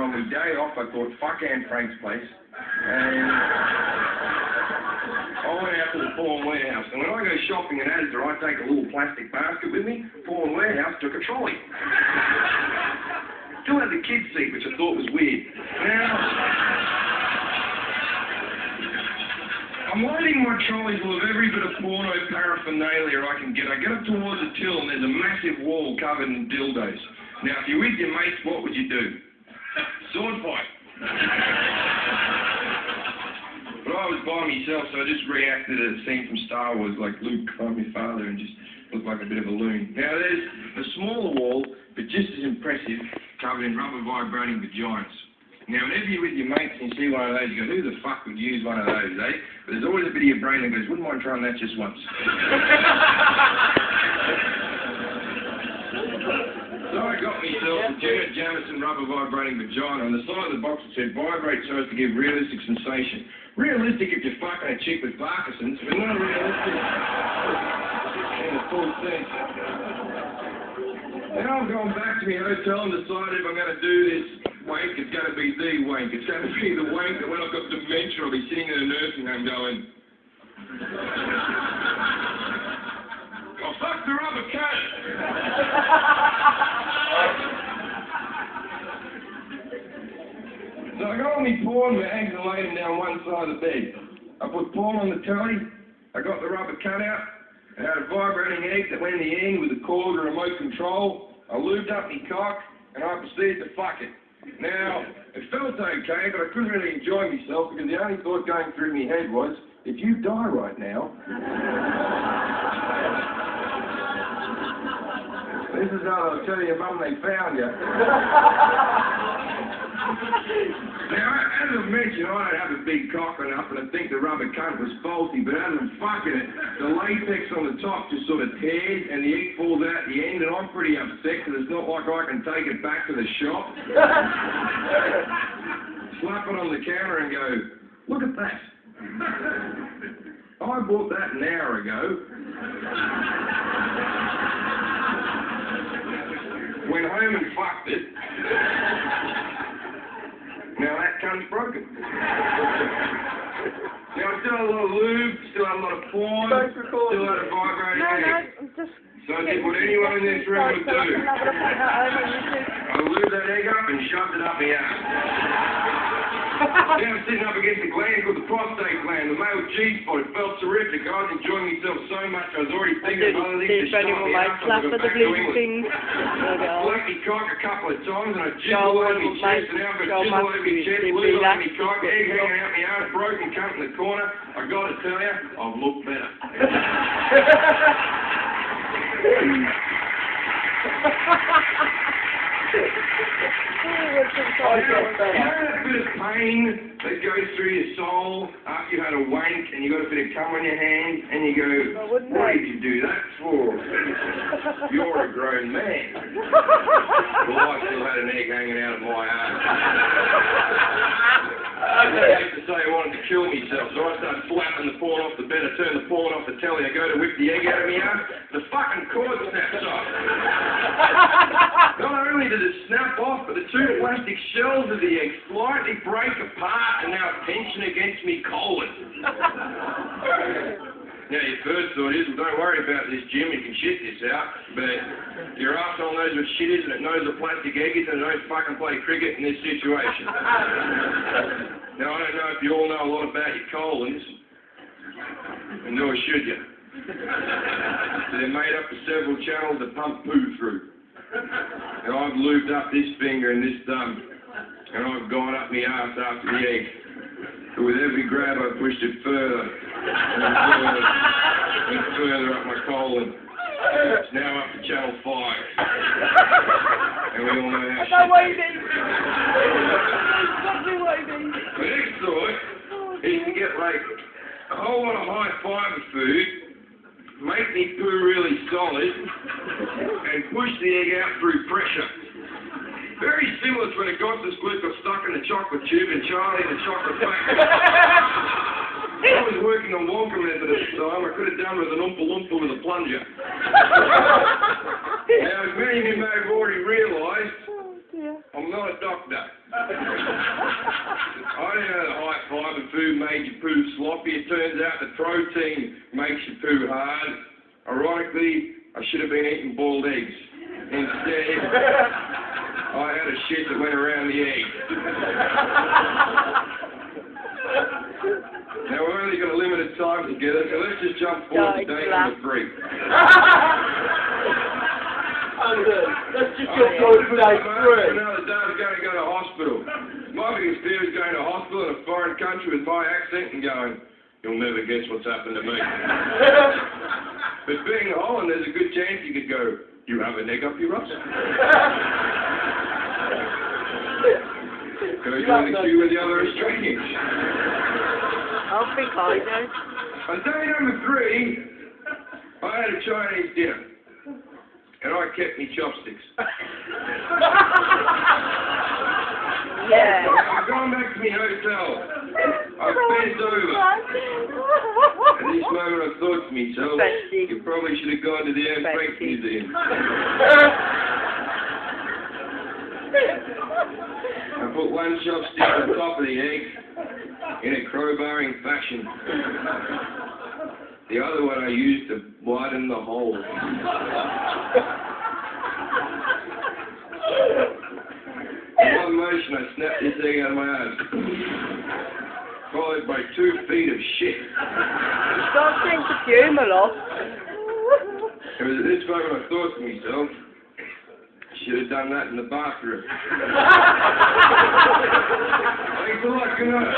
on my day off, I thought, fuck Anne Frank's place. And I went out to the Pawn Warehouse. And when I go shopping in Asda, I take a little plastic basket with me. Pawn Warehouse took a trolley. Still had the kids' seat, which I thought was weird. Now, I'm loading my trolleys full of every bit of porno paraphernalia I can get. I get up towards the till and there's a massive wall covered in dildos. Now, if you're with your mates, what would you do? Sword fight. But I was by myself, so I just reacted to a scene from Star Wars, like Luke, I'm your father, and just looked like a bit of a loon. Now, there's a smaller wall, but just as impressive, covered in rubber vibrating vaginas. Now, whenever you're with your mates and you see one of those, you go, who the fuck would use one of those, eh? But there's always a bit of your brain that goes, wouldn't mind trying that just once. So I got myself a Janet Jamison rubber vibrating vagina. On the side of the box it said, vibrate so as to give realistic sensation. Realistic if you're fucking a chick with Parkinson's, but not realistic in the full sense. Now I've gone back to my hotel and decided if I'm going to do this wank, it's going to be the wank. It's going to be the wank that when I've got dementia, I'll be sitting in a nursing home going, oh, fuck the rubber cat! So I got all my porn bags and laid them down one side of the bed. I put porn on the telly, I got the rubber cut out, I had a vibrating egg that went in the end with a cord or remote control. I lubed up my cock and I proceeded to fuck it. Now, it felt okay, but I couldn't really enjoy myself because the only thought going through my head was, if you die right now, this is how they'll tell your mum they found you. Now, as I've mentioned, I don't have a big cock enough, and I think the rubber cunt was faulty, but as I'm fucking it, the latex on the top just sort of tears, and the egg falls out at the end, and I'm pretty upset, because it's not like I can take it back to the shop, slap it on the counter and go, look at that. I bought that an hour ago. Went home and fucked it. Now that cunt's broken. Now I still had a lot of lube, still had a lot of porn, still had a vibrating egg. So I did what anyone in this room would do. I lubed that egg up and shoved it up my ass. Now I'm sitting up against a gland called the prostate gland, the male G-spot. It felt terrific. I was enjoying myself so much I was already thinking of other things to stop me out. I got back to England. I flapped my cock a couple of times and I jizzed all over my chest and now I've got jizzle all over my chest, lube on my cock, egg hanging out my ass, broken cunt in the corner. I got to tell you, I've looked better. You know that bit of pain that goes through your soul after you had a wank and you got a bit of cum on your hand and you go, what did you do that for? You're a grown man. Well, I still had an egg hanging out of my ass. I hate to say I wanted to kill myself, so I started flapping the porn off the bed. I turned the porn off the telly. I go to whip the egg out of my ass. The fucking cord snaps off. Not only did it snap off, but the two plastic shells of the egg slightly break apart and now tension against me colon. Now, your first thought is, well, don't worry about this, Jim, you can shit this out, but your arsehole knows what shit is and it knows what plastic egg is and it knows fucking play cricket in this situation. Now, I don't know if you all know a lot about your colons, and nor should you. They're made up of several channels that pump poo through. Now, I've lubed up this finger and this thumb, and I've gone up my arse after the egg. But with every grab, I pushed it further and further up my colon. It's now up to channel 5. And we all know how shit. My next thought is to get like a whole lot of high fibre food, make me poo really solid, and push the egg out through pressure. Very similar to when Augustus Gloop got stuck in the chocolate tube and Charlie in the chocolate factory. I was working on Wonka method at the time. I could have done with an Oompa Loompa with a plunger. Now, as many of you may have already realised, I'm not a doctor. didn't know that high fibre food made your poo sloppy. It turns out the protein makes your poo hard. Ironically, I should have been eating boiled eggs. Instead, I had a shit that went around the egg. Now, we've only got a limited time together, so let's just jump forward to date number 3. Let's just jump forward to date 3. Another day I was going to go to hospital. My biggest fear is going to hospital in a foreign country with my accent and going, you'll never guess what's happened to me. But being a Holland, there's a good chance you could go, you have an egg up your ass? Go join the queue with the other Australians. I think I do. On day number 3, I had a Chinese dinner. And I kept me chopsticks. Yeah. I've gone back to my hotel. I've bent over. At this moment I thought to myself, you probably should have gone to the Anne Frank Museum. I put one chopstick on top of the egg in a crowbarring fashion. The other one I used to widen the hole. In one motion I snapped this egg out of my ass. Followed by 2 feet of shit. Don't seem to fume a lot. It was at this moment I thought to myself, I should have done that in the bathroom. Thanks a lot, good night.